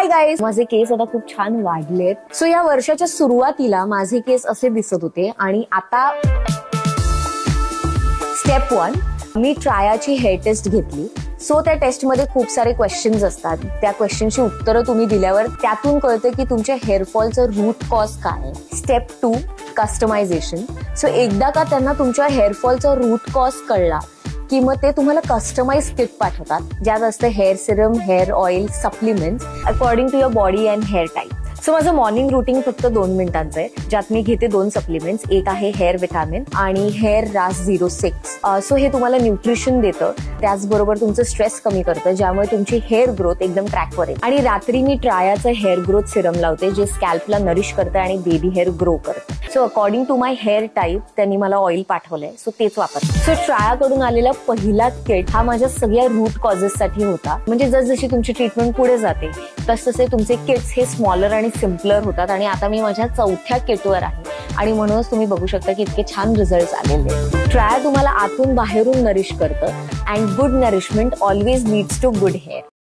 Hi guys, माझे केस आता खूप छान वाढलेत. सो या वर्षाच्या सुरुवातीला माझे केस असे दिसत होते आणि आता स्टेप 1 मी ट्रायाची हेअर टेस्ट घेतली. सो त्या टेस्टमध्ये खूप सारे क्वेश्चन्स असतात. त्या क्वेश्चनची उत्तरं तुम्ही दिल्यावर त्यातून कळते की तुमच्या हेअरफॉलचं रूट कॉज काय आहे. Step 2 customization. सो एकदा का त्यांना तुमच्या हेअरफॉलचा रूट कॉज कळला की मग ते तुम्हाला कस्टमाइज किट पाठवतात, ज्यात असतं hair serum, hair oil, supplements according to your body and hair type. So माझं मॉर्निंग रुटीन फक्त 2 मिनिटांचं आहे, ज्यात मी घेते 2 सप्लिमेंट्स. एक आहे हेअर विटामिन आणि हेअर रास 06. सो हे तुम्हाला न्यूट्रिशन देतं, त्याचबरोबर तुमचं स्ट्रेस कमी करतं, ज्यामुळे तुमची हेअर ग्रोथ एकदम ट्रॅकवर येईल. आणि रात्री मी ट्रायाचं हेअर ग्रोथ सिरम लावते, जे स्कॅल्पला नरिश करतं आणि बेबी हेअर ग्रो करतं. So according to my hair type त्यांनी मला ऑइल पाठवलंय, सो तेच वापरते. सो ट्रायाकडून आलेला पहिला किट हा माझ्या सगळ्या रूट कॉजेससाठी होता. म्हणजे जसजशी तुमची ट्रीटमेंट पुढे जाते तसतसे तुमचे किट्स हे स्मॉलर आणि सिम्पलर होतात. आणि आता मी माझ्या 4थ्या किटवर आहे आणि म्हणूनच तुम्ही बघू शकता की इतके छान रिझल्ट आलेले. ट्राया तुम्हाला आतून बाहेरून नरिश करतं and good nourishment always leads to good hair.